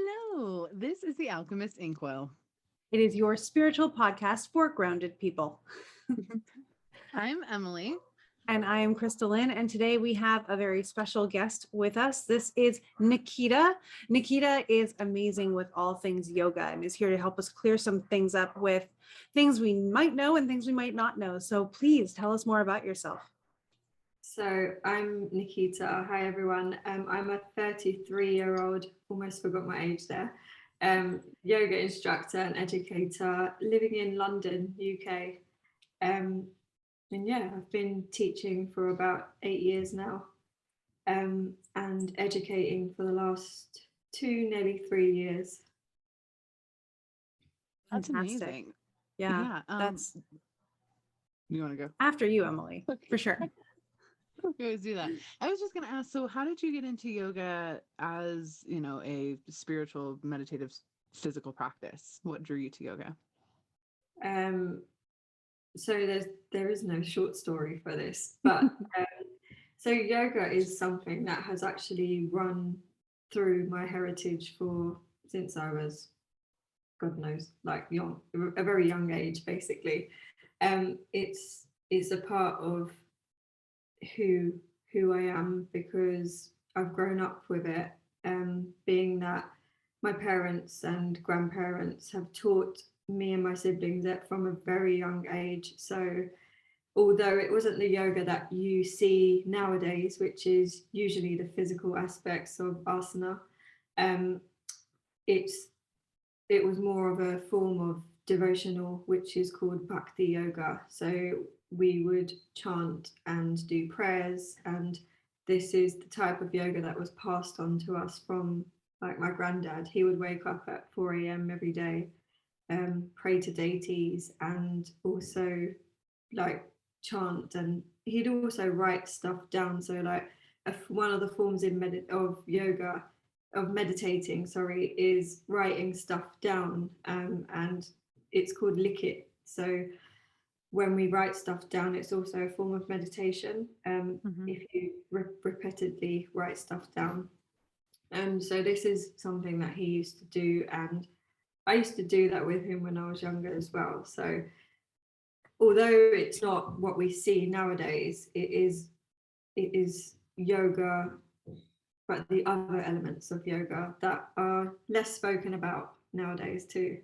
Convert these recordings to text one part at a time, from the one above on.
Hello, this is the Alchemist Inkwell. It is your spiritual podcast for grounded people. I'm Emily. And I am KristaLyn, and today we have a very special guest with us. This is Nikita. Nikita is amazing with all things yoga and is here to help us clear some things up with things we might know and things we might not know. So please tell us more about yourself. So I'm Nikita. Hi, everyone. I'm a 33-year-old, almost forgot my age there, yoga instructor and educator living in London, UK. And yeah, I've been teaching for about 8 years now, and educating for the last nearly 3 years. That's Fantastic. amazing. Yeah, that's You want to go? after you, Emily, Okay. for sure. We always do that. I was just going to ask, so how did you get into yoga as, a spiritual, meditative, physical practice? What drew you to yoga? So there is no short story for this, but so yoga is something that has actually run through my heritage since I was, God knows, like a very young age, basically. It's a part of who I am because I've grown up with it, being that my parents and grandparents have taught me and my siblings it from a very young age. So although it wasn't the yoga that you see nowadays, which is usually the physical aspects of asana, it was more of a form of devotional, which is called bhakti yoga. So we would chant and do prayers, and this is the type of yoga that was passed on to us from like my granddad. He would wake up at 4 a.m. every day, pray to deities, and also like chant, and he'd also write stuff down. So like one of the forms of yoga, of meditating, is writing stuff down, and it's called likit. So when we write stuff down, it's also a form of meditation, if you repeatedly write stuff down. So this is something that he used to do, and I used to do that with him when I was younger as well. So although it's not what we see nowadays, it is yoga, but the other elements of yoga that are less spoken about nowadays too.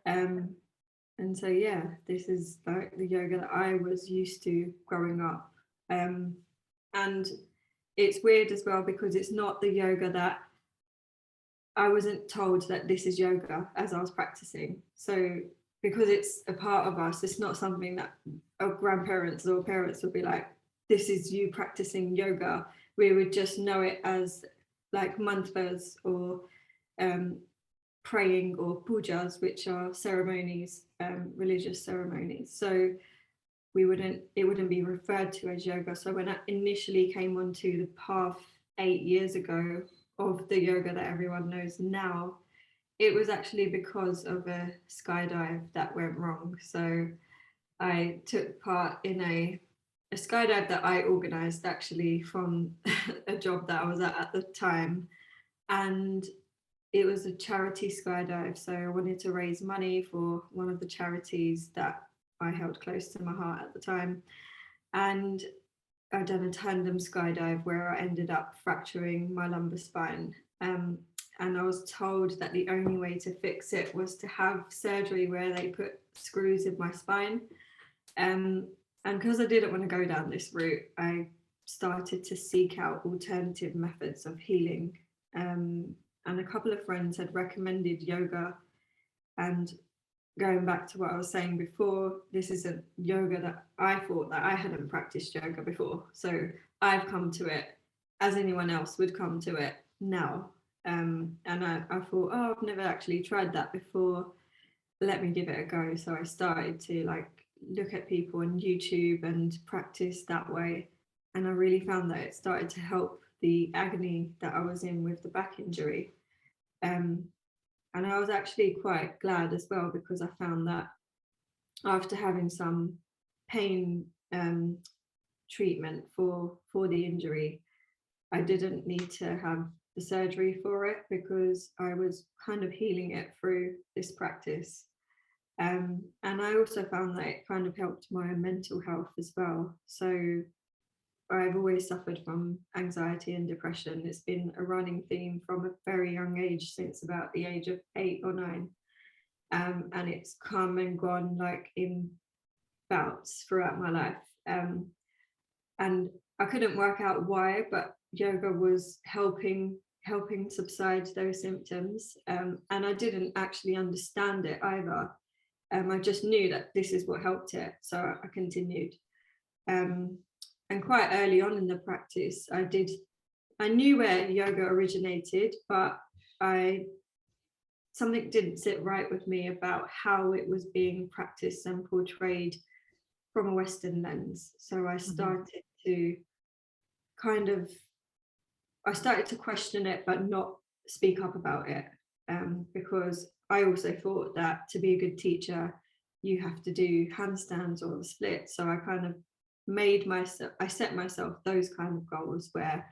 And so yeah, this is like the yoga that I was used to growing up. And it's weird as well because it's not the yoga that I wasn't told that this is yoga as I was practicing. So because it's a part of us, it's not something that our grandparents or parents would be like, this is you practicing yoga. We would just know it as like mantras or praying or pujas, which are ceremonies, religious ceremonies. So it wouldn't be referred to as yoga. So when I initially came onto the path 8 years ago of the yoga that everyone knows now, it was actually because of a skydive that went wrong. So I took part in a skydive that I organized actually from a job that I was at the time. And it was a charity skydive. So I wanted to raise money for one of the charities that I held close to my heart at the time. And I'd done a tandem skydive where I ended up fracturing my lumbar spine. And I was told that the only way to fix it was to have surgery where they put screws in my spine. And because I didn't want to go down this route, I started to seek out alternative methods of healing. And a couple of friends had recommended yoga. And going back to what I was saying before, this is a yoga that I thought that I hadn't practiced yoga before. So I've come to it as anyone else would come to it now. And I thought, oh, I've never actually tried that before. Let me give it a go. So I started to like look at people on YouTube and practice that way. And I really found that it started to help the agony that I was in with the back injury. And I was actually quite glad as well, because I found that after having some pain treatment for the injury, I didn't need to have the surgery for it, because I was kind of healing it through this practice. And I also found that it kind of helped my mental health as well. So I've always suffered from anxiety and depression. It's been a running theme from a very young age, since about the age of 8 or 9. And it's come and gone like in bouts throughout my life. And I couldn't work out why, but yoga was helping subside those symptoms. And I didn't actually understand it either. I just knew that this is what helped it, so I continued. And quite early on in the practice, I knew where yoga originated, but something didn't sit right with me about how it was being practiced and portrayed from a Western lens. So I started to question it, but not speak up about it, because I also thought that to be a good teacher, you have to do handstands or the split. So I kind of set myself those kind of goals where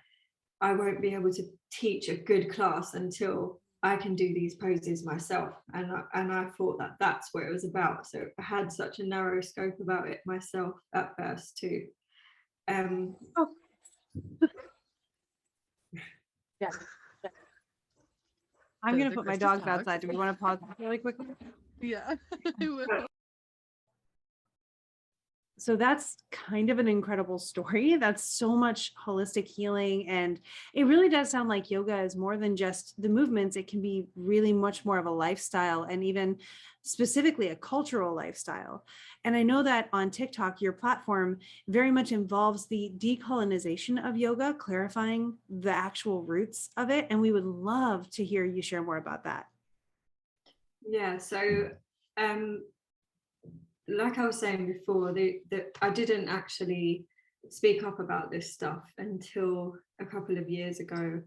I won't be able to teach a good class until I can do these poses myself. And I thought that that's what it was about. So I had such a narrow scope about it myself at first too. Yeah. I'm going to put my dogs outside. Do we want to pause really quickly? Yeah. So that's kind of an incredible story. That's so much holistic healing. And it really does sound like yoga is more than just the movements. It can be really much more of a lifestyle, and even specifically a cultural lifestyle. And I know that on TikTok, your platform very much involves the decolonization of yoga, clarifying the actual roots of it. And we would love to hear you share more about that. Yeah, so like I was saying before, that I didn't actually speak up about this stuff until a couple of years ago,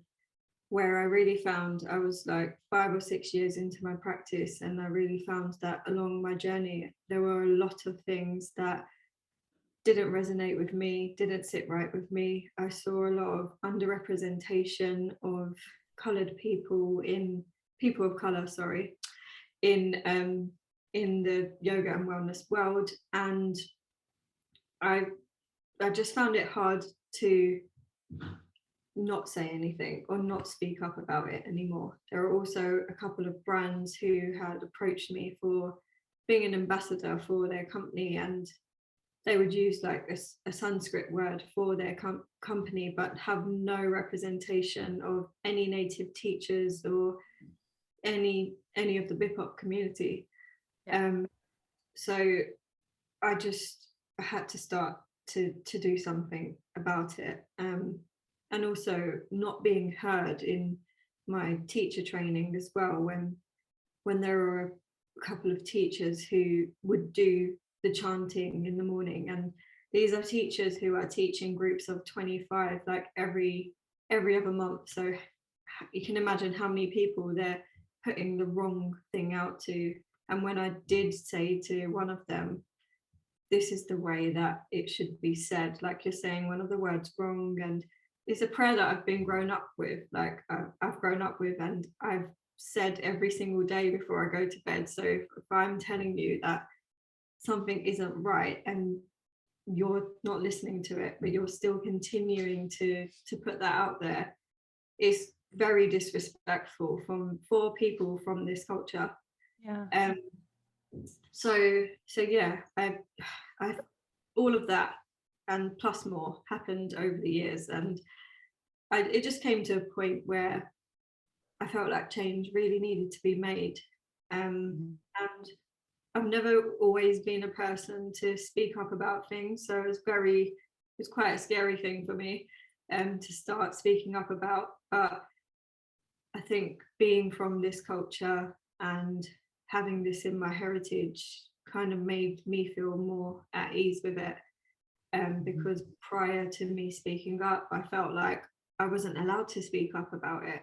where I really found I was like 5 or 6 years into my practice, and I really found that along my journey, there were a lot of things that didn't resonate with me, didn't sit right with me. I saw a lot of underrepresentation of people of color, in the yoga and wellness world, and I just found it hard to not say anything or not speak up about it anymore. There are also a couple of brands who had approached me for being an ambassador for their company, and they would use like a Sanskrit word for their company, but have no representation of any native teachers or any of the BIPOC community. So I had to start to do something about it, and also not being heard in my teacher training as well, when there were a couple of teachers who would do the chanting in the morning, and these are teachers who are teaching groups of 25 like every other month. So you can imagine how many people they're putting the wrong thing out to. And when I did say to one of them, this is the way that it should be said, like you're saying one of the words wrong, and it's a prayer that I've grown up with, and I've said every single day before I go to bed. So if I'm telling you that something isn't right and you're not listening to it, but you're still continuing to put that out there, it's very disrespectful for people from this culture. Yeah. So yeah, I all of that and plus more happened over the years, and it just came to a point where I felt like change really needed to be made. And I've never always been a person to speak up about things, so it was quite a scary thing for me to start speaking up about. But I think being from this culture and having this in my heritage kind of made me feel more at ease with it, because prior to me speaking up, I felt like I wasn't allowed to speak up about it,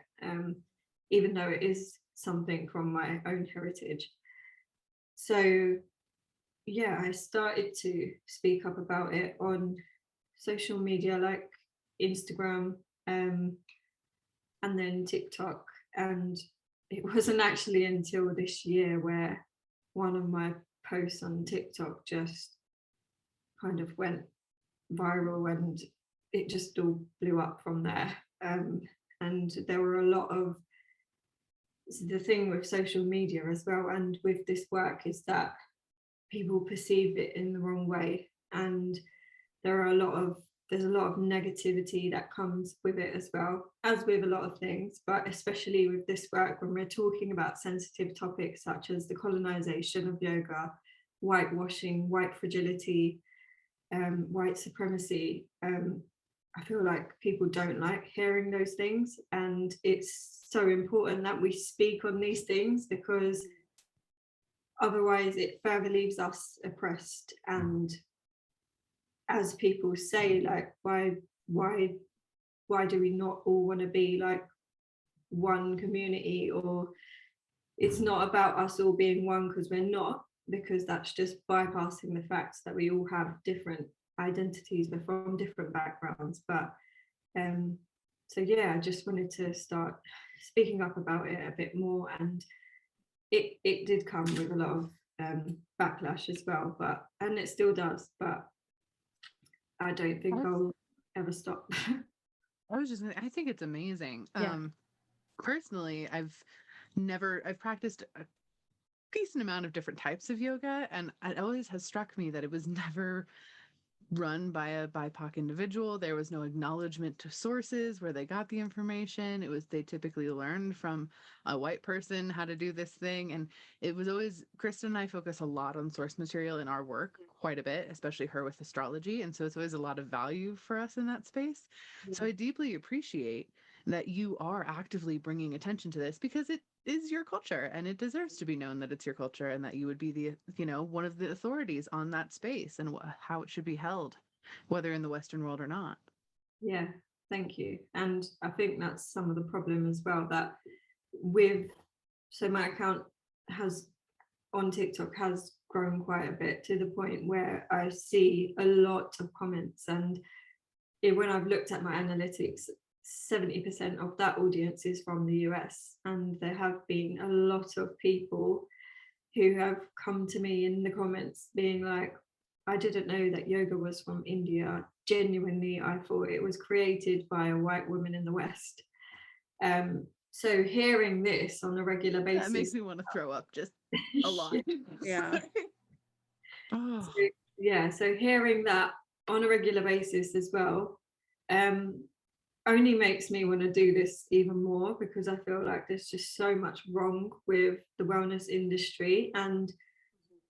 even though it is something from my own heritage. So yeah, I started to speak up about it on social media like Instagram, and then TikTok. And it wasn't actually until this year where one of my posts on TikTok just kind of went viral, and it just all blew up from there. And there were a lot of, the thing with social media as well and with this work is that people perceive it in the wrong way, and there's a lot of negativity that comes with it as well, as with a lot of things, but especially with this work when we're talking about sensitive topics such as the colonization of yoga, whitewashing, white fragility, white supremacy. I feel like people don't like hearing those things, and it's so important that we speak on these things, because otherwise it further leaves us oppressed. And as people say, like, why do we not all want to be like one community? Or it's not about us all being one, because we're not, because that's just bypassing the facts that we all have different identities, we're from different backgrounds. But so yeah, I just wanted to start speaking up about it a bit more, and it did come with a lot of backlash as well, and it still does, but I don't think I'll ever stop. I think it's amazing. Personally, I've practiced a decent amount of different types of yoga, and it always has struck me that it was never run by a BIPOC individual. There was no acknowledgement to sources where they got the information. They typically learned from a white person how to do this thing. And it was always, Krista and I focus a lot on source material in our work, quite a bit, especially her with astrology. And so it's always a lot of value for us in that space. Yeah. So I deeply appreciate that you are actively bringing attention to this, because it is your culture and it deserves to be known that it's your culture, and that you would be the, one of the authorities on that space and how it should be held, whether in the Western world or not. Yeah, thank you. And I think that's some of the problem as well, that so my account on TikTok has grown quite a bit, to the point where I see a lot of comments, and when I've looked at my analytics, 70% of that audience is from the US, and there have been a lot of people who have come to me in the comments being like, I didn't know that yoga was from India. Genuinely, I thought it was created by a white woman in the West. So hearing this on a regular basis, that makes me want to throw up just a lot. Yeah. Oh. So hearing that on a regular basis as well, only makes me want to do this even more, because I feel like there's just so much wrong with the wellness industry, and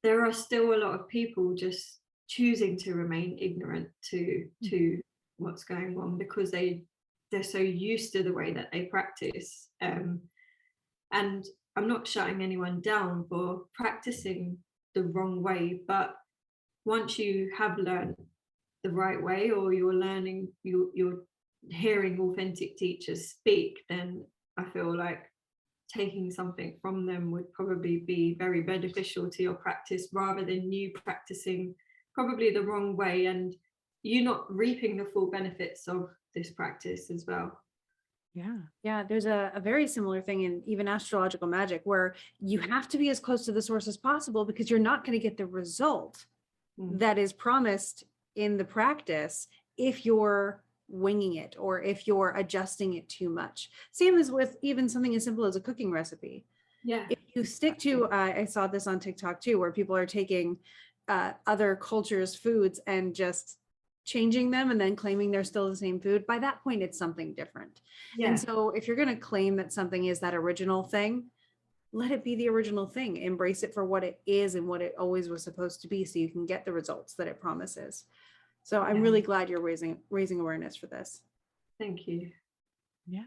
there are still a lot of people just choosing to remain ignorant to what's going on, because they're so used to the way that they practice. And I'm not shutting anyone down for practicing the wrong way, but once you have learned the right way, or you're learning, you're hearing authentic teachers speak, then I feel like taking something from them would probably be very beneficial to your practice, rather than you practicing probably the wrong way and you not reaping the full benefits of this practice as well. Yeah, there's a very similar thing in even astrological magic, where you have to be as close to the source as possible, because you're not going to get the result that is promised in the practice if you're winging it, or if you're adjusting it too much. Same as with even something as simple as a cooking recipe. Yeah. If you stick to, I saw this on TikTok too, where people are taking other cultures' foods and just changing them and then claiming they're still the same food. By that point, it's something different. Yeah. And so if you're going to claim that something is that original thing, let it be the original thing. Embrace it for what it is and what it always was supposed to be, so you can get the results that it promises. So I'm really glad you're raising awareness for this. Thank you. Yeah.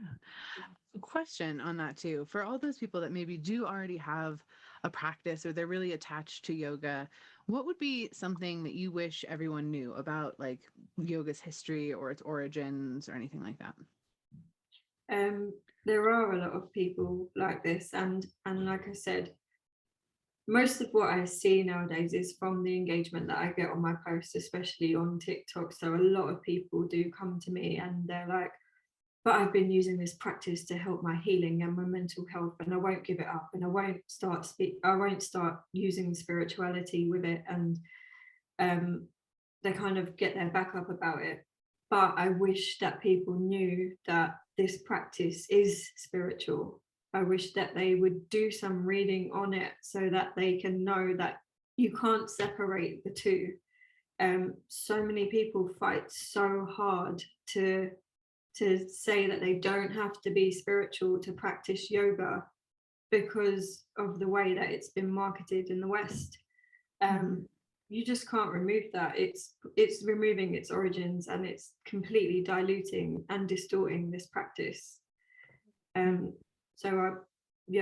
A question on that too. For all those people that maybe do already have a practice, or they're really attached to yoga, what would be something that you wish everyone knew about, like, yoga's history or its origins or anything like that? There are a lot of people like this, and like I said, most of what I see nowadays is from the engagement that I get on my posts, especially on TikTok. So a lot of people do come to me and they're like, but I've been using this practice to help my healing and my mental health, and I won't give it up, and I won't start using spirituality with it. And they kind of get their back up about it. But I wish that people knew that this practice is spiritual. I wish that they would do some reading on it so that they can know that you can't separate the two. So many people fight so hard to say that they don't have to be spiritual to practice yoga because of the way that it's been marketed in the West. You just can't remove that. It's removing its origins, and it's completely diluting and distorting this practice. So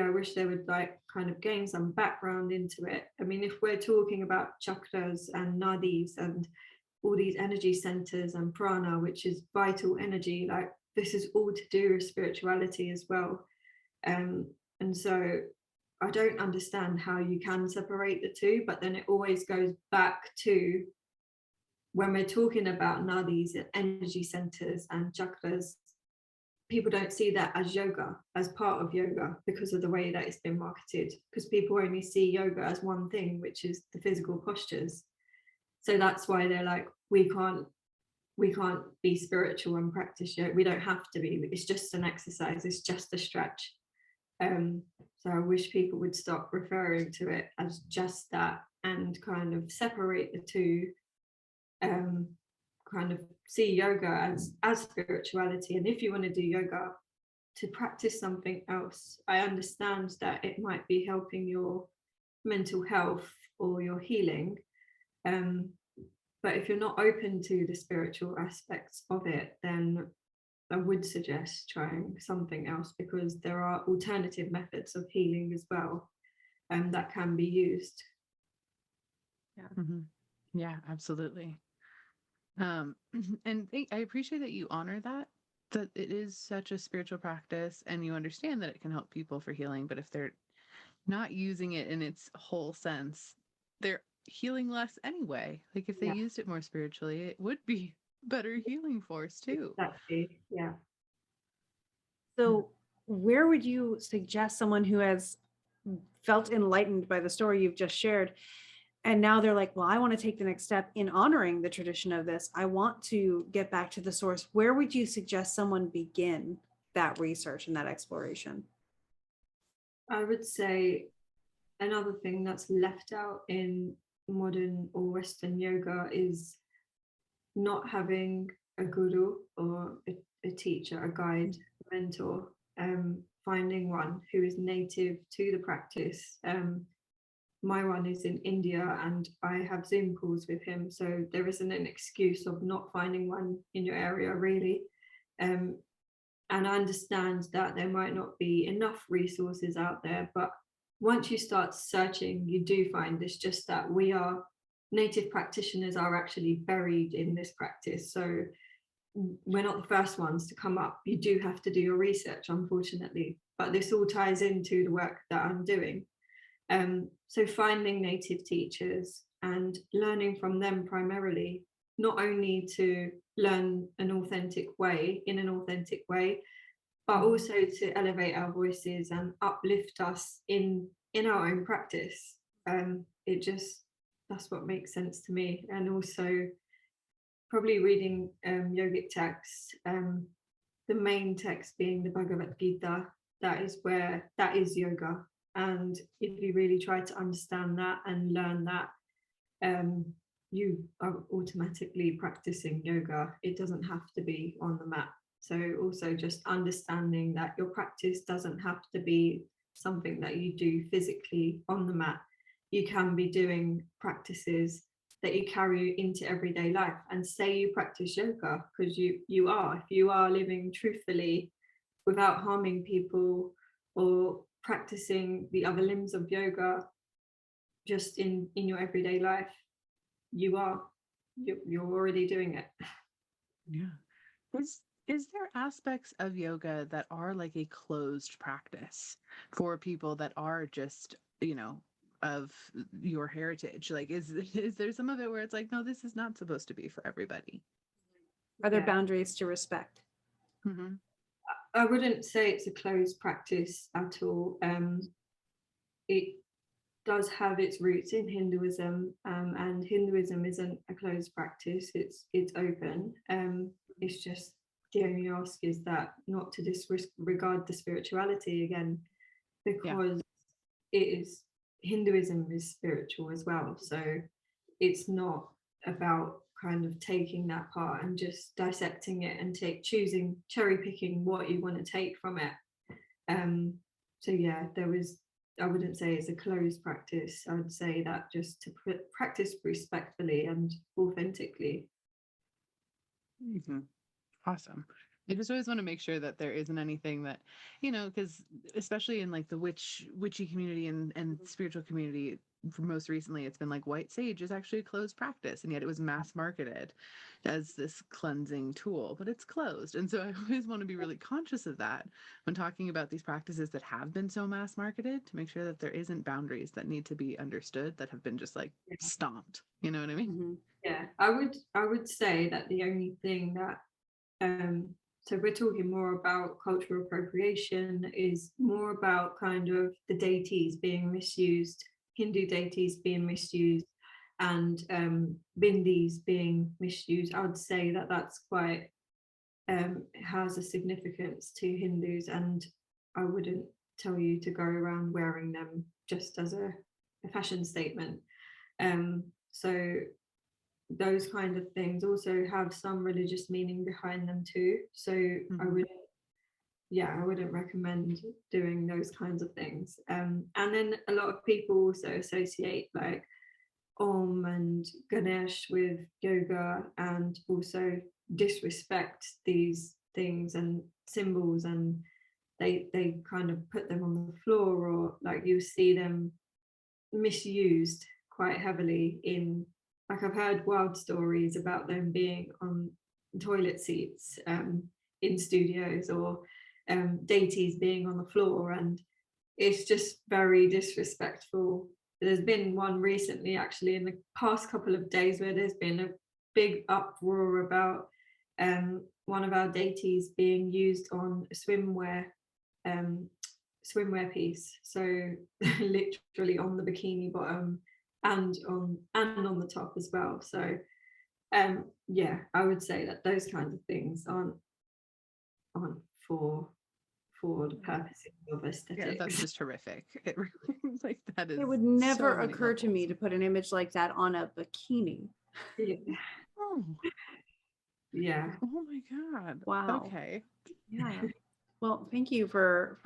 I wish they would like kind of gain some background into it. I mean, if we're talking about chakras and nadis and all these energy centers and prana, which is vital energy, like this is all to do with spirituality as well. And so I don't understand how you can separate the two, but then it always goes back to when we're talking about nadis and energy centers and chakras, people don't see that as yoga, as part of yoga, because of the way that it's been marketed, because people only see yoga as one thing, which is the physical postures. So that's why they're like, we can't be spiritual and practice yoga. We don't have to be. It's just an exercise. It's just a stretch. So I wish people would stop referring to it as just that and kind of separate the two, kind of see yoga as spirituality. And if you want to do yoga to practice something else, I understand that it might be helping your mental health or your healing. But if you're not open to the spiritual aspects of it, then I would suggest trying something else, because there are alternative methods of healing as well, that can be used. Yeah, absolutely. And I appreciate that you honor that it is such a spiritual practice, and you understand that it can help people for healing. But if they're not using it in its whole sense, they're healing less anyway. Like if they used it more spiritually, it would be better healing force too. Exactly. Yeah. So where would you suggest someone who has felt enlightened by the story you've just shared, and now they're like, well, I want to take the next step in honoring the tradition of this, I want to get back to the source, where would you suggest someone begin that research and that exploration? I would say another thing that's left out in modern or Western yoga is not having a guru or a teacher, a guide, a mentor, finding one who is native to the practice. My one is in India, and I have Zoom calls with him, so there isn't an excuse of not finding one in your area, really. And I understand that there might not be enough resources out there, but once you start searching, you do find it's just that native practitioners are actually buried in this practice. So we're not the first ones to come up. You do have to do your research, unfortunately, but this all ties into the work that I'm doing. So finding native teachers and learning from them primarily, not only to learn in an authentic way, but also to elevate our voices and uplift us in our own practice. That's what makes sense to me. And also probably reading yogic texts, the main text being the Bhagavad Gita. That is yoga. And if you really try to understand that and learn that, you are automatically practicing yoga. It doesn't have to be on the mat. So also just understanding that your practice doesn't have to be something that you do physically on the mat. You can be doing practices that you carry into everyday life, and say you practice yoga because you are. If you are living truthfully without harming people, or practicing the other limbs of yoga just in your everyday life, you're already doing it. Yeah. Is there aspects of yoga that are like a closed practice for people that are just, of your heritage? Like, is there some of it where it's like, no, this is not supposed to be for everybody? Are there boundaries to respect? Mm-hmm. I wouldn't say it's a closed practice at all. It does have its roots in Hinduism, and Hinduism isn't a closed practice. It's open. It's just the only ask is that not to disregard the spirituality again, because it is, Hinduism is spiritual as well. So it's not about kind of taking that part and just dissecting it and choosing, cherry picking what you want to take from it. So yeah, I wouldn't say it's a closed practice. I would say that just to practice respectfully and authentically. Mm-hmm. Awesome. I just always want to make sure that there isn't anything that, because especially in like the witchy community and spiritual community, for most recently, it's been like white sage is actually a closed practice, and yet it was mass marketed as this cleansing tool, but it's closed. And so I always want to be really conscious of that when talking about these practices that have been so mass marketed, to make sure that there isn't boundaries that need to be understood that have been just like stomped. You know what I mean? Mm-hmm. Yeah, I would say that the only thing that so we're talking more about cultural appropriation, is more about kind of the deities being misused, Hindu deities being misused, and bindis being misused. I would say that that's quite has a significance to Hindus, and I wouldn't tell you to go around wearing them just as a fashion statement. So those kind of things also have some religious meaning behind them too. So I wouldn't recommend doing those kinds of things. And then a lot of people also associate like Om and Ganesh with yoga, and also disrespect these things and symbols, and they kind of put them on the floor, or like you see them misused quite heavily in, like I've heard wild stories about them being on toilet seats in studios, or deities being on the floor, and it's just very disrespectful. There's been one recently, actually, in the past couple of days, where there's been a big uproar about one of our deities being used on a swimwear piece, so literally on the bikini bottom and on the top as well. So yeah, I would say that those kinds of things aren't for the purposes of aesthetics. Yeah, that's just horrific. It really, like, that is. It would never so many occur to me levels. to put an image like that on a bikini. Yeah. Oh, Yeah. oh my God. Wow. Okay. Yeah. Well, thank you for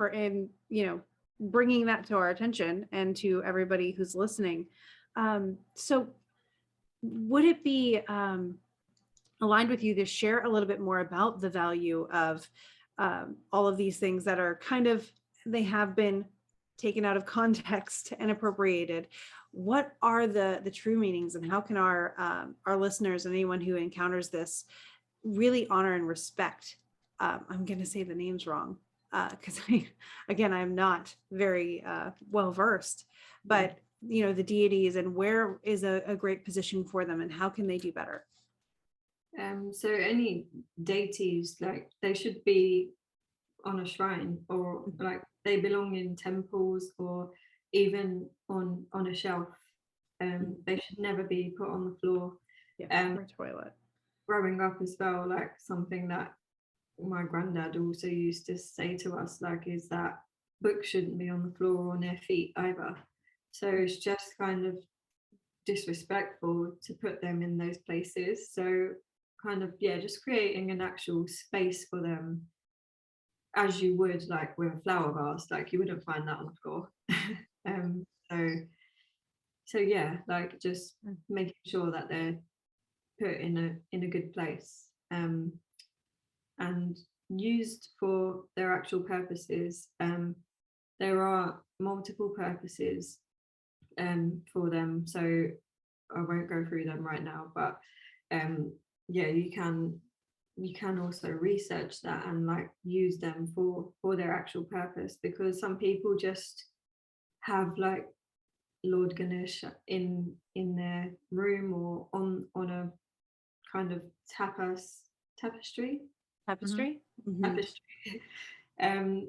bringing that to our attention and to everybody who's listening. So would it be aligned with you to share a little bit more about the value of all of these things that are kind of, they have been taken out of context and appropriated? What are the true meanings, and how can our listeners and anyone who encounters this really honor and respect? I'm going to say the names wrong because I'm not very well versed, but the deities, and where is a great position for them, and how can they do better? So any deities, like, they should be on a shrine, or like they belong in temples, or even on a shelf. They should never be put on the floor. Or toilet. Growing up as well, like, something that my granddad also used to say to us, like, is that books shouldn't be on the floor or near feet either. So it's just kind of disrespectful to put them in those places. So kind of, just creating an actual space for them, as you would like with a flower vase. Like, you wouldn't find that on the floor. So yeah, like, just making sure that they're put in a good place, and used for their actual purposes. There are multiple purposes for them, so I won't go through them right now, but you can also research that and like use them for their actual purpose, because some people just have like Lord Ganesh in their room, or on a kind of tapestry. Tapestry. Mm-hmm. Tapestry. and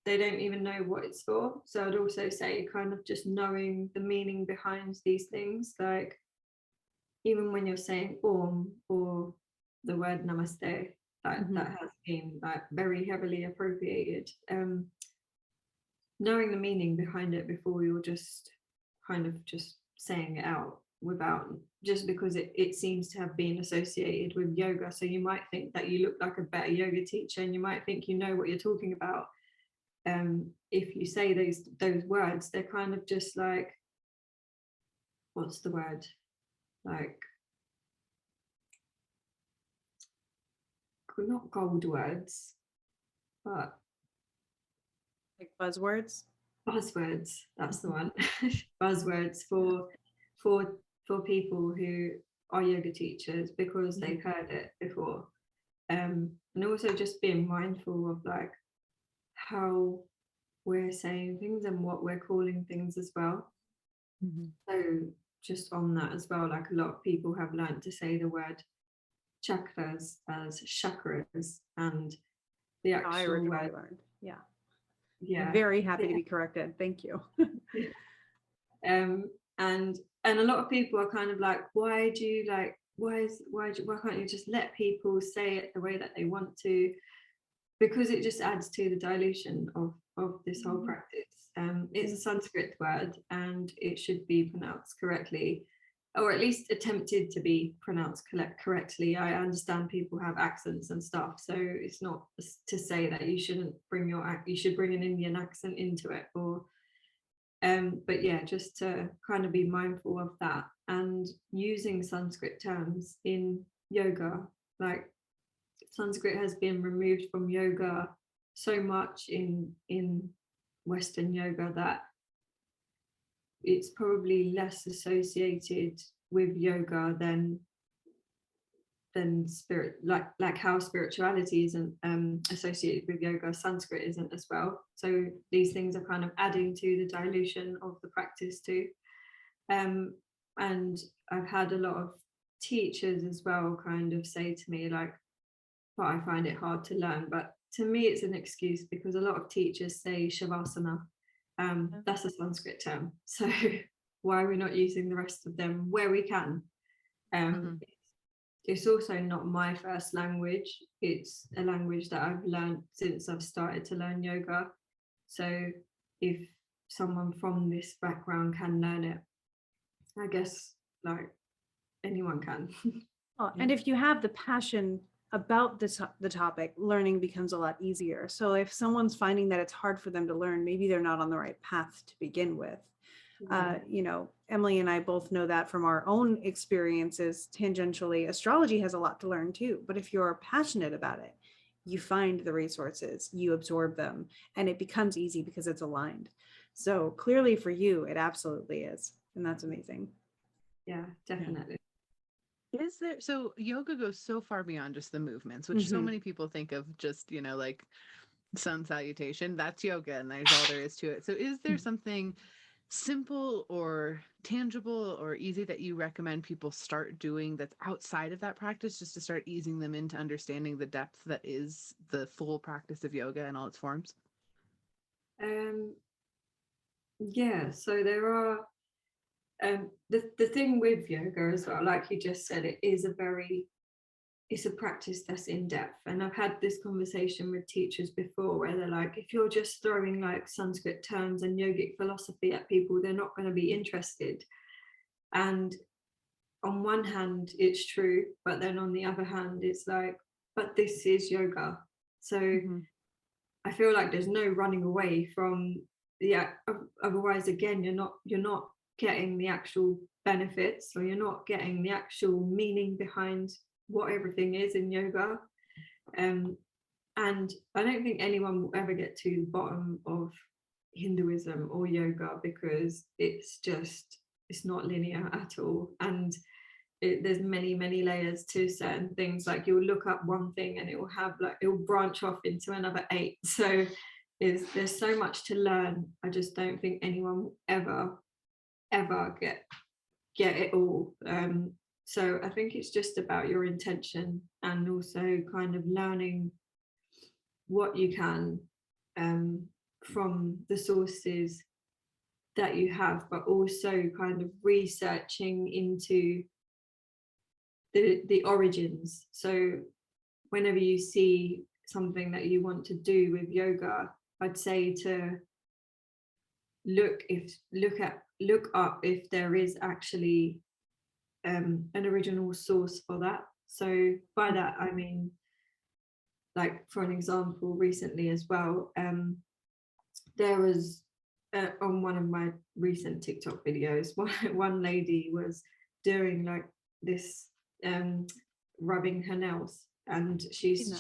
they don't even know what it's for. So I'd also say kind of just knowing the meaning behind these things, like even when you're saying Om or the word Namaste, that has been like very heavily appropriated. Knowing the meaning behind it before you're just kind of just saying it out, without, just because it seems to have been associated with yoga. So you might think that you look like a better yoga teacher, and you might think you know what you're talking about. If you say those words, they're kind of just like, what's the word? Like, not gold words, but like buzzwords. That's the one. Buzzwords for people who are yoga teachers, because they've heard it before. And also just being mindful of like how we're saying things and what we're calling things as well. So just on that as well, like a lot of people have learned to say the word chakras as chakras, and the actual word. Learned. Yeah. Yeah. I'm very happy to be corrected. Thank you. And a lot of people are kind of like, why can't you just let people say it the way that they want to? Because it just adds to the dilution of this whole practice. It's a Sanskrit word, and it should be pronounced correctly, or at least attempted to be pronounced correctly. I understand people have accents and stuff, so it's not to say that you shouldn't you should bring an Indian accent into it, or but yeah, just to kind of be mindful of that, and using Sanskrit terms in yoga. Like, Sanskrit has been removed from yoga so much in Western yoga that it's probably less associated with yoga than spirit, like how spirituality isn't associated with yoga, Sanskrit isn't as well. So these things are kind of adding to the dilution of the practice too. And I've had a lot of teachers as well kind of say to me like, but I find it hard to learn. But to me, it's an excuse, because a lot of teachers say Shavasana. That's a Sanskrit term. So why are we not using the rest of them where we can? It's also not my first language. It's a language that I've learned since I've started to learn yoga. So if someone from this background can learn it, I guess like anyone can. And if you have the passion about the topic, learning becomes a lot easier. So if someone's finding that it's hard for them to learn, maybe they're not on the right path to begin with. Emily and I both know that from our own experiences tangentially. Astrology has a lot to learn too, but if you're passionate about it, you find the resources, you absorb them, and it becomes easy because it's aligned. So clearly for you, it absolutely is. And that's amazing. Yeah, definitely. Is there, so yoga goes so far beyond just the movements, which so many people think of just, like sun salutation. That's yoga and there's all there is to it. So is there something simple or tangible or easy that you recommend people start doing that's outside of that practice, just to start easing them into understanding the depth that is the full practice of yoga in all its forms? Yeah, so there are the thing with yoga as well, like you just said, it's a practice that's in depth. And I've had this conversation with teachers before where they're like, if you're just throwing like Sanskrit terms and yogic philosophy at people, they're not going to be interested. And on one hand, it's true, but then on the other hand, it's like, but this is yoga. So I feel like there's no running away from otherwise, again, you're not getting the actual benefits, or you're not getting the actual meaning behind what everything is in yoga. And I don't think anyone will ever get to the bottom of Hinduism or yoga, because it's not linear at all. And there's many layers to certain things. Like, you'll look up one thing and it will branch off into another 8. So there's so much to learn. I just don't think anyone will ever get it all. So I think it's just about your intention, and also kind of learning what you can from the sources that you have, but also kind of researching into the origins. So whenever you see something that you want to do with yoga, I'd say to look up if there is actually an original source for that. So by that I mean, like for an example, recently as well, there was on one of my recent TikTok videos, one lady was doing like this rubbing her nails, and she's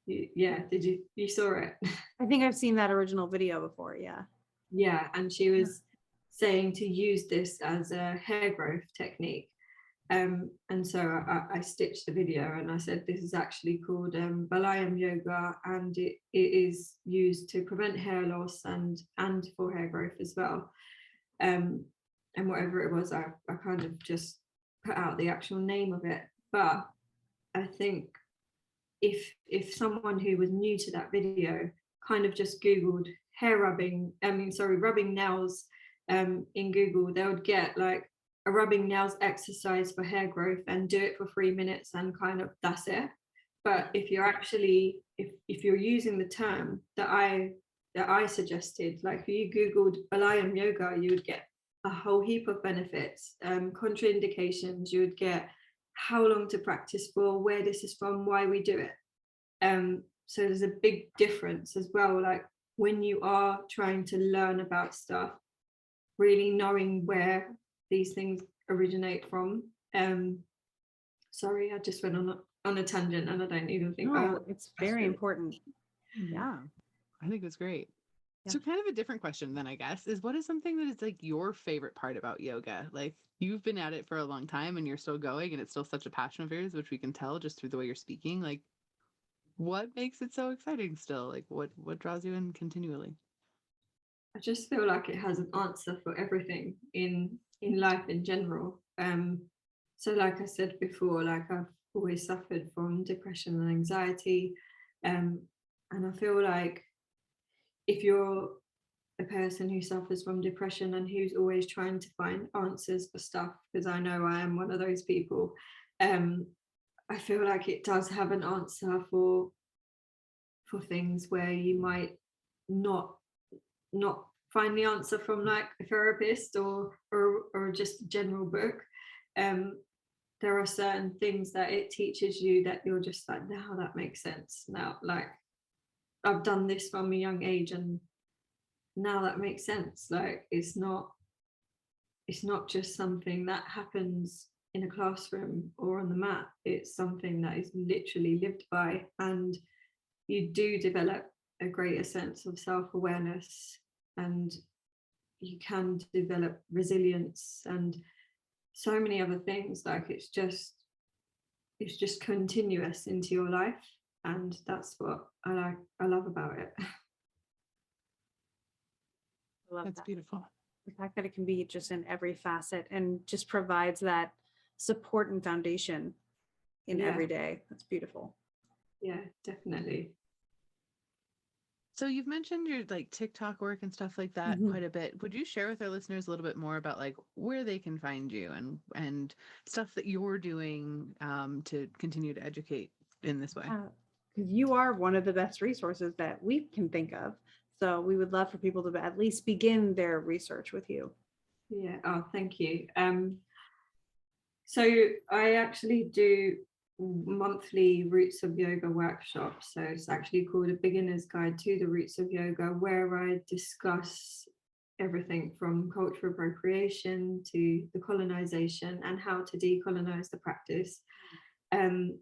yeah, did you saw it? I think I've seen that original video before. Yeah, and she was saying to use this as a hair growth technique. And so I stitched the video and I said, this is actually called Balayam yoga, and it is used to prevent hair loss and for hair growth as well. And whatever it was, I kind of just put out the actual name of it. But I think if someone who was new to that video kind of just Googled rubbing nails in Google, they would get like a rubbing nails exercise for hair growth and do it for 3 minutes and kind of that's it. But if you're actually if you're using the term that I suggested, like if you Googled Balayam yoga, you would get a whole heap of benefits, contraindications, you would get how long to practice for, where this is from, why we do it. So there's a big difference as well, like when you are trying to learn about stuff, really knowing where these things originate from. Sorry, I just went on a tangent and I don't even think it's very important. Yeah, I think it's great. So kind of a different question then, I guess, is what is something that is like your favorite part about yoga? Like you've been at it for a long time and you're still going and it's still such a passion of yours, which we can tell just through the way you're speaking. Like what makes it so exciting still? Like what draws you in continually? I just feel like it has an answer for everything in life in general. So like I said before, like I've always suffered from depression and anxiety. And I feel like if you're a person who suffers from depression and who's always trying to find answers for stuff, because I know I am one of those people, I feel like it does have an answer for things where you might not find the answer from like a therapist or just a general book. There are certain things that it teaches you that you're just like, now that makes sense. Now, like I've done this from a young age and now that makes sense. Like it's not just something that happens in a classroom or on the mat. It's something that is literally lived by, and you do develop a greater sense of self-awareness, and you can develop resilience and so many other things. Like it's just continuous into your life, and that's what I love about it. That's beautiful. The fact that it can be just in every facet and just provides that support and foundation in every day. That's beautiful. Yeah, definitely. So you've mentioned your like TikTok work and stuff like that quite a bit. Would you share with our listeners a little bit more about like where they can find you and stuff that you're doing to continue to educate in this way? Because you are one of the best resources that we can think of. So we would love for people to at least begin their research with you. Yeah. Oh, thank you. So I actually do monthly Roots of Yoga workshops. So it's actually called A Beginner's Guide to the Roots of Yoga, where I discuss everything from cultural appropriation to the colonization and how to decolonize the practice. I'm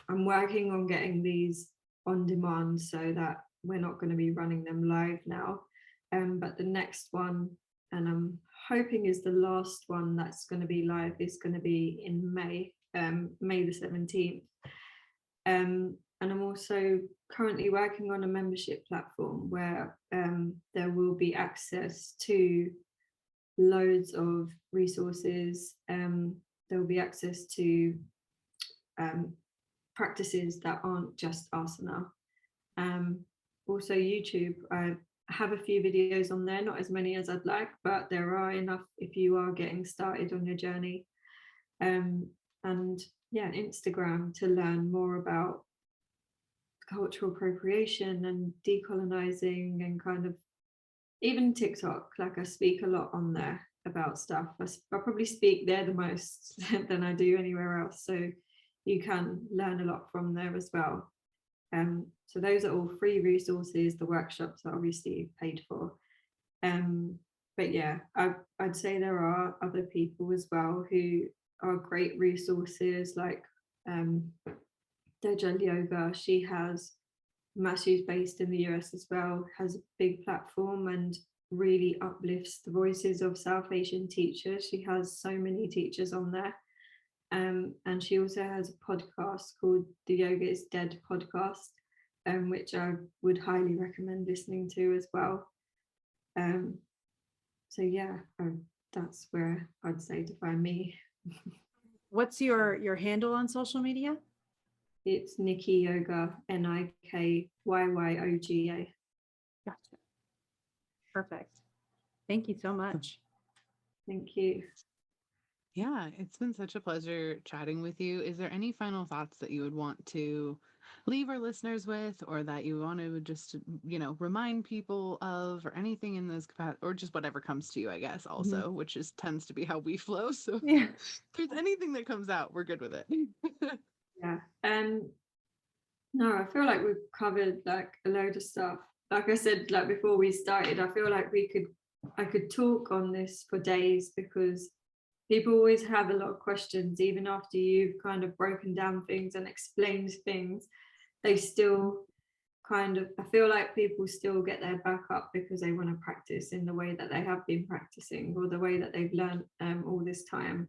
working on getting these on demand so that we're not going to be running them live now. But the next one, and I'm hoping is the last one that's going to be live, is going to be in May, May the 17th. And I'm also currently working on a membership platform where there will be access to loads of resources. There will be access to practices that aren't just asana. Also YouTube. I have a few videos on there, not as many as I'd like, but there are enough if you are getting started on your journey. And yeah, Instagram to learn more about cultural appropriation and decolonizing, and kind of even TikTok. Like, I speak a lot on there about stuff. I probably speak there the most than I do anywhere else. So you can learn a lot from there as well. So those are all free resources. The workshops are obviously paid for. But yeah, I'd say there are other people as well who are great resources, like Deja Yoga. She has she's based in the US as well, has a big platform and really uplifts the voices of South Asian teachers. She has so many teachers on there. And she also has a podcast called the Yoga is Dead podcast, which I would highly recommend listening to as well. So yeah, that's where I'd say to find me. What's your handle on social media? It's Nikki Yoga, NIKYYOGA. Gotcha. Perfect. Thank you so much. Thank you. Yeah, it's been such a pleasure chatting with you. Is there any final thoughts that you would want to leave our listeners with, or that you want to just, remind people of, or anything in this capacity, or just whatever comes to you, I guess, also, which is tends to be how we flow. So Yeah. if there's anything that comes out, we're good with it. Yeah. No, I feel like we've covered like a load of stuff. Like I said, like before we started, I feel like I could talk on this for days, because people always have a lot of questions, even after you've kind of broken down things and explained things. They still kind of, I feel like people still get their back up because they want to practice in the way that they have been practicing, or the way that they've learned all this time.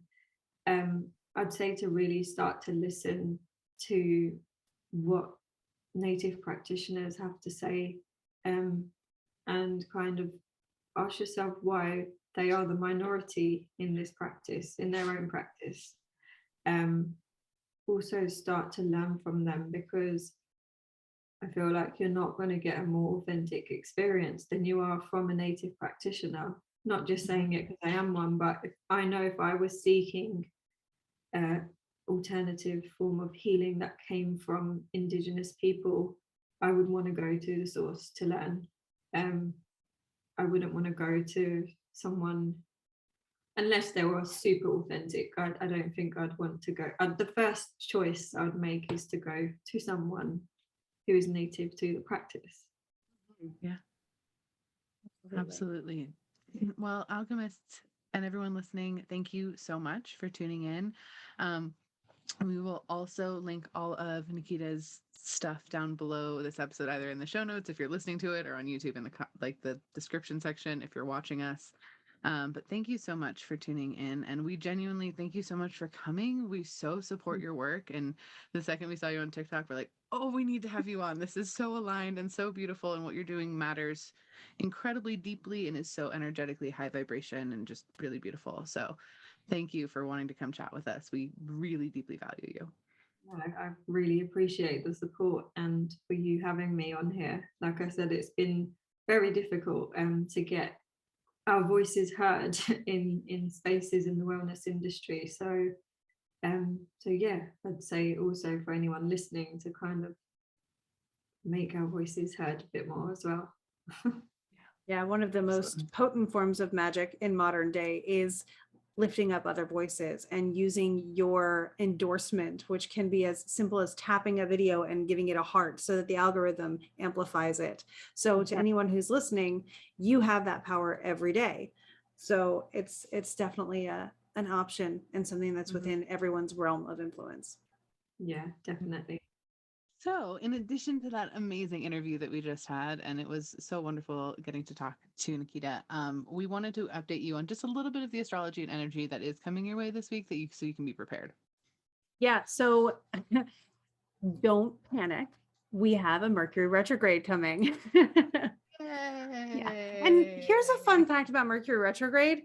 I'd say to really start to listen to what native practitioners have to say, and kind of ask yourself why they are the minority in this practice, in their own practice. Also start to learn from them, because I feel like you're not going to get a more authentic experience than you are from a native practitioner. Not just saying it because I am one, but I know if I was seeking alternative form of healing that came from Indigenous people, I would want to go to the source to learn. I wouldn't want to go to someone unless they were super authentic. I don't think I'd want to go. The first choice I would make is to go to someone who is native to the practice. Yeah, absolutely. Well, alchemists and everyone listening, thank you so much for tuning in. We will also link all of Nikita's stuff down below this episode, either in the show notes if you're listening to it, or on YouTube in the description section if you're watching us. But thank you so much for tuning in, and we genuinely thank you so much for coming. We so support your work, and the second we saw you on TikTok, we're like, oh, we need to have you on. This is so aligned and so beautiful, and what you're doing matters incredibly deeply and is so energetically high vibration and just really beautiful. So thank you for wanting to come chat with us. We really deeply value you. I really appreciate the support and for you having me on here. Like I said, it's been very difficult to get our voices heard in spaces in the wellness industry. So yeah, I'd say also for anyone listening to kind of make our voices heard a bit more as well. Yeah, one of the most potent forms of magic in modern day is lifting up other voices and using your endorsement, which can be as simple as tapping a video and giving it a heart so that the algorithm amplifies it. So to anyone who's listening, you have that power every day. So it's definitely an option and something that's within everyone's realm of influence. Yeah, definitely. So, in addition to that amazing interview that we just had, and it was so wonderful getting to talk to Nikita, we wanted to update you on just a little bit of the astrology and energy that is coming your way this week, so you can be prepared. Yeah, so don't panic. We have a Mercury retrograde coming. Yeah. And here's a fun fact about Mercury retrograde.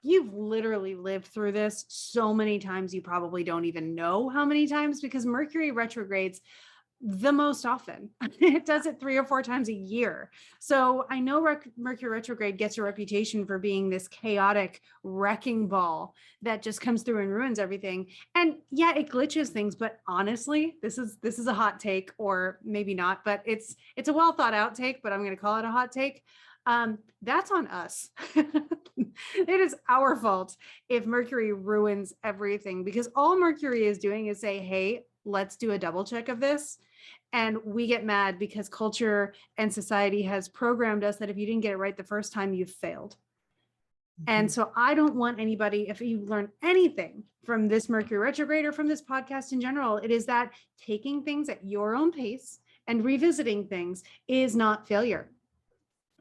You've literally lived through this so many times, you probably don't even know how many times, because Mercury retrogrades the most often. It does it 3 or 4 times a year. So I know Mercury retrograde gets a reputation for being this chaotic wrecking ball that just comes through and ruins everything. And yeah, it glitches things, but honestly, this is a hot take, or maybe not, but it's a well thought out take, but I'm going to call it a hot take. That's on us. It is our fault if Mercury ruins everything, because all Mercury is doing is say, hey, let's do a double check of this. And we get mad because culture and society has programmed us that if you didn't get it right the first time, you've failed. And so I don't want anybody, if you learn anything from this Mercury retrograde or from this podcast in general, it is that taking things at your own pace and revisiting things is not failure.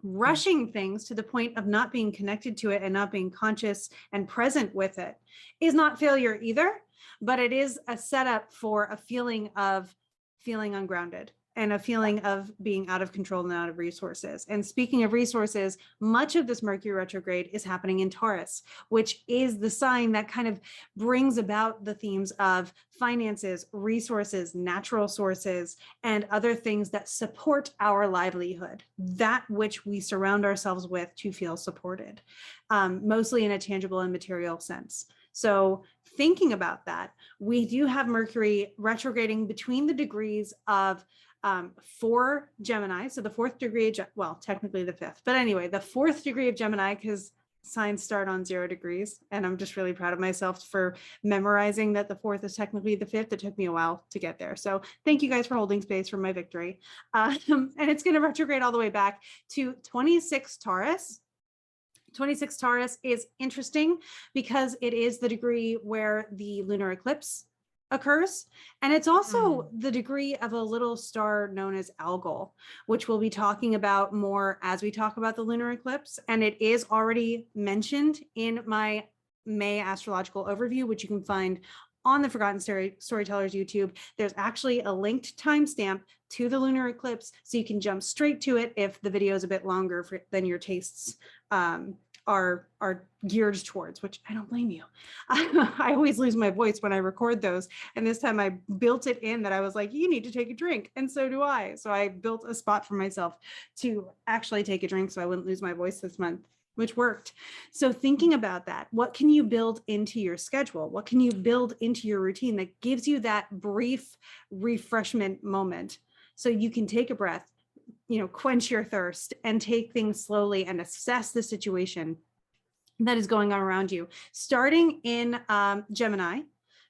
Rushing things to the point of not being connected to it and not being conscious and present with it is not failure either, but it is a setup for a feeling of feeling ungrounded and a feeling of being out of control and out of resources. And speaking of resources, much of this Mercury retrograde is happening in Taurus, which is the sign that kind of brings about the themes of finances, resources, natural sources, and other things that support our livelihood, that which we surround ourselves with to feel supported, mostly in a tangible and material sense. So thinking about that, we do have Mercury retrograding between the degrees of 4 Gemini. So the 4th degree, well, technically the 5th, but anyway, the 4th degree of Gemini, because signs start on 0 degrees. And I'm just really proud of myself for memorizing that the 4th is technically the 5th. It took me a while to get there. So thank you guys for holding space for my victory. And it's going to retrograde all the way back to 26 Taurus. 26 Taurus is interesting because it is the degree where the lunar eclipse occurs. And it's also the degree of a little star known as Algol, which we'll be talking about more as we talk about the lunar eclipse. And it is already mentioned in my May astrological overview, which you can find on the Forgotten Storytellers YouTube. There's actually a linked timestamp to the lunar eclipse, so you can jump straight to it if the video is a bit longer than your tastes are geared towards, which I don't blame you. I always lose my voice when I record those. And this time I built it in that I was like, you need to take a drink. And so do I. So I built a spot for myself to actually take a drink so I wouldn't lose my voice this month, which worked. So thinking about that, what can you build into your schedule? What can you build into your routine that gives you that brief refreshment moment so you can take a breath, quench your thirst and take things slowly and assess the situation that is going on around you, starting in Gemini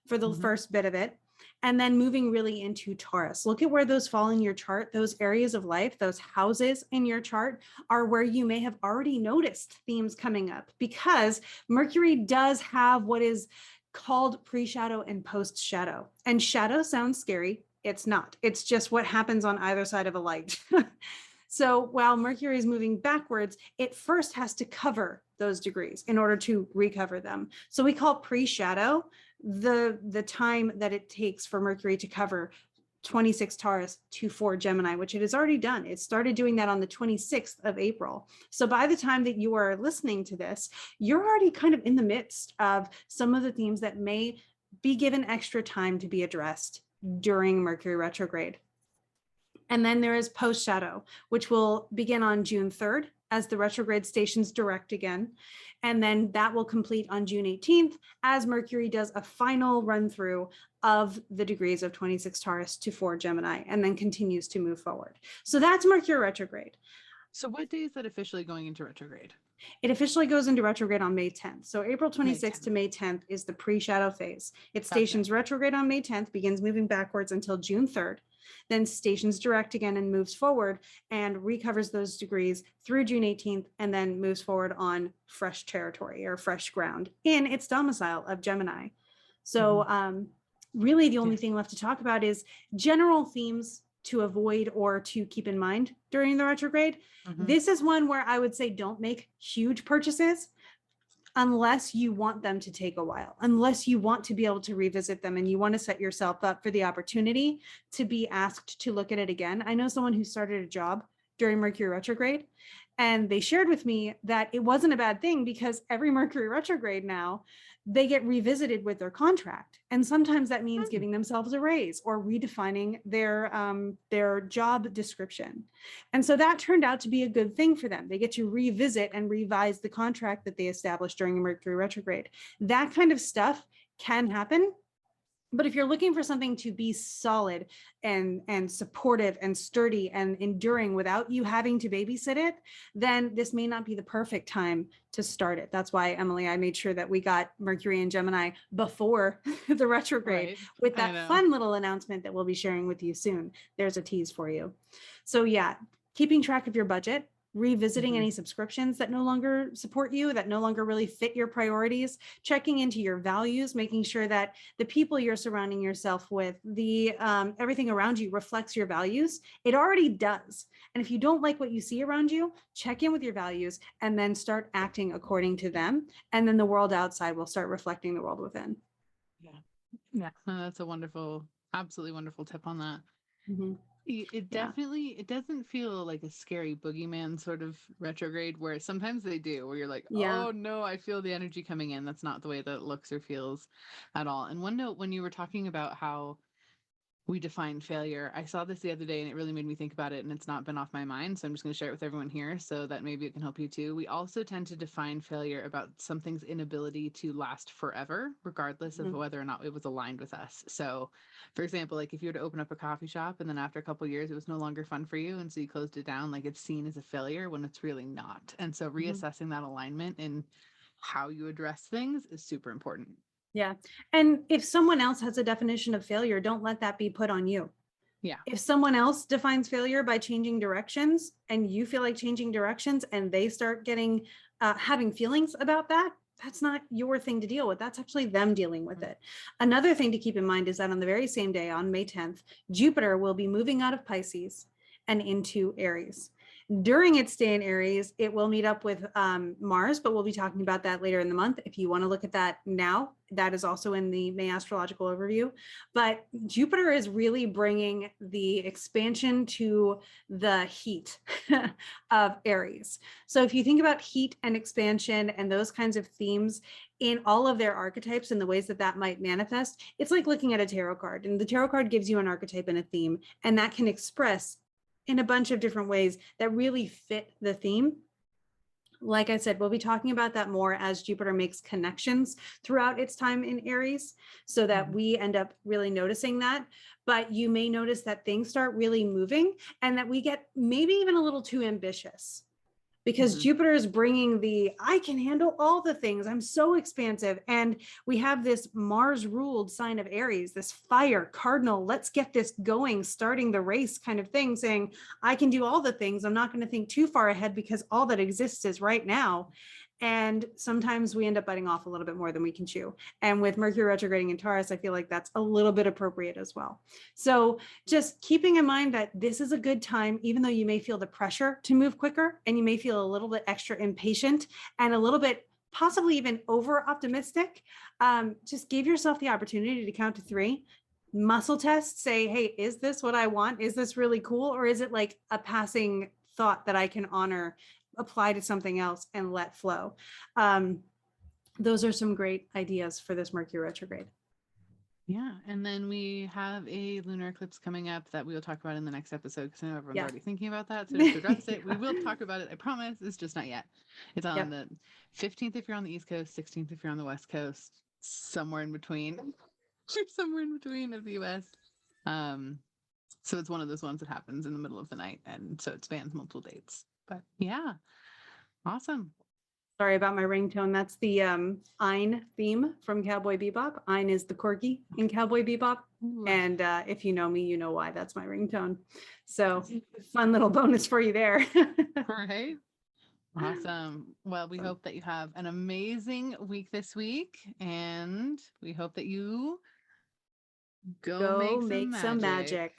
for the first bit of it, and then moving really into Taurus. Look at where those fall in your chart. Those areas of life, those houses in your chart are where you may have already noticed themes coming up, because Mercury does have what is called pre-shadow and post-shadow. And shadow sounds scary. It's not. It's just what happens on either side of a light. So while Mercury is moving backwards, it first has to cover those degrees in order to recover them. So we call pre-shadow the time that it takes for Mercury to cover 26 Taurus to 4 Gemini, which it has already done. It started doing that on the 26th of April. So by the time that you are listening to this, you're already kind of in the midst of some of the themes that may be given extra time to be addressed during Mercury retrograde. And then there is post shadow, which will begin on June 3rd as the retrograde stations direct again. And then that will complete on June 18th as Mercury does a final run through of the degrees of 26 Taurus to 4 Gemini, and then continues to move forward. So that's Mercury retrograde. So what day is that officially going into retrograde? It officially goes into retrograde on May 10th. So April 26th to May 10th is the pre-shadow phase. It stations retrograde on May 10th, begins moving backwards until June 3rd, then stations direct again and moves forward and recovers those degrees through June 18th, and then moves forward on fresh territory or fresh ground in its domicile of Gemini. So really the only thing left to talk about is general themes to avoid or to keep in mind during the retrograde. This is one where I would say don't make huge purchases unless you want them to take a while, unless you want to be able to revisit them and you want to set yourself up for the opportunity to be asked to look at it again. I know someone who started a job during Mercury retrograde. And they shared with me that it wasn't a bad thing because every Mercury retrograde now, they get revisited with their contract. And sometimes that means giving themselves a raise or redefining their job description. And so that turned out to be a good thing for them. They get to revisit and revise the contract that they established during Mercury retrograde. That kind of stuff can happen. But if you're looking for something to be solid and supportive and sturdy and enduring without you having to babysit it, then this may not be the perfect time to start it. That's why, Emily, I made sure that we got Mercury and Gemini before the retrograde with that fun little announcement that we'll be sharing with you soon. There's a tease for you. So yeah, keeping track of your budget, revisiting any subscriptions that no longer support you, that no longer really fit your priorities, checking into your values, making sure that the people you're surrounding yourself with, the everything around you reflects your values. It already does. And if you don't like what you see around you, check in with your values and then start acting according to them. And then the world outside will start reflecting the world within. Yeah, no, that's a wonderful, absolutely wonderful tip on that. It definitely, it doesn't feel like a scary boogeyman sort of retrograde where sometimes they do, where you're like, oh no, I feel the energy coming in. That's not the way that it looks or feels at all. And one note, when you were talking about how we define failure, I saw this the other day and it really made me think about it, and it's not been off my mind. So I'm just going to share it with everyone here so that maybe it can help you too. We also tend to define failure about something's inability to last forever, regardless of whether or not it was aligned with us. So for example, like if you were to open up a coffee shop and then after a couple of years, it was no longer fun for you. And so you closed it down, like it's seen as a failure when it's really not. And so reassessing that alignment and how you address things is super important. Yeah. And if someone else has a definition of failure, don't let that be put on you. Yeah. If someone else defines failure by changing directions and you feel like changing directions and they start getting, having feelings about that, that's not your thing to deal with. That's actually them dealing with it. Another thing to keep in mind is that on the very same day, on May 10th, Jupiter will be moving out of Pisces and into Aries. During its stay in Aries, it will meet up with Mars, but we'll be talking about that later in the month. If you want to look at that now, that is also in the May astrological overview. But Jupiter is really bringing the expansion to the heat of Aries. So if you think about heat and expansion and those kinds of themes in all of their archetypes and the ways that that might manifest, it's like looking at a tarot card. And the tarot card gives you an archetype and a theme, and that can express in a bunch of different ways that really fit the theme. Like I said, we'll be talking about that more as Jupiter makes connections throughout its time in Aries, so that we end up really noticing that. But you may notice that things start really moving and that we get maybe even a little too ambitious, because Jupiter is bringing the, I can handle all the things. I'm so expansive. And we have this Mars ruled sign of Aries, this fire cardinal, let's get this going, starting the race kind of thing, saying, I can do all the things. I'm not going to think too far ahead because all that exists is right now. And sometimes we end up biting off a little bit more than we can chew. And with Mercury retrograding in Taurus, I feel like that's a little bit appropriate as well. So just keeping in mind that this is a good time, even though you may feel the pressure to move quicker and you may feel a little bit extra impatient and a little bit possibly even over optimistic, just give yourself the opportunity to count to 3. Muscle test, say, hey, is this what I want? Is this really cool? Or is it like a passing thought that I can honor, apply to something else and let flow? Those are some great ideas for this Mercury retrograde. Yeah. And then we have a lunar eclipse coming up that we will talk about in the next episode, because I know everyone's already thinking about that. So just to address it, we will talk about it. I promise. It's just not yet. It's on the 15th if you're on the East Coast, 16th if you're on the West Coast, somewhere in between. Somewhere in between of the US. So it's one of those ones that happens in the middle of the night, and so it spans multiple dates. But yeah, awesome. Sorry about my ringtone. That's the Ein theme from Cowboy Bebop. Ein is the corgi in Cowboy Bebop. And if you know me, you know why that's my ringtone. So fun little bonus for you there. Right. Awesome. Well, we hope that you have an amazing week this week, and we hope that you go make some magic.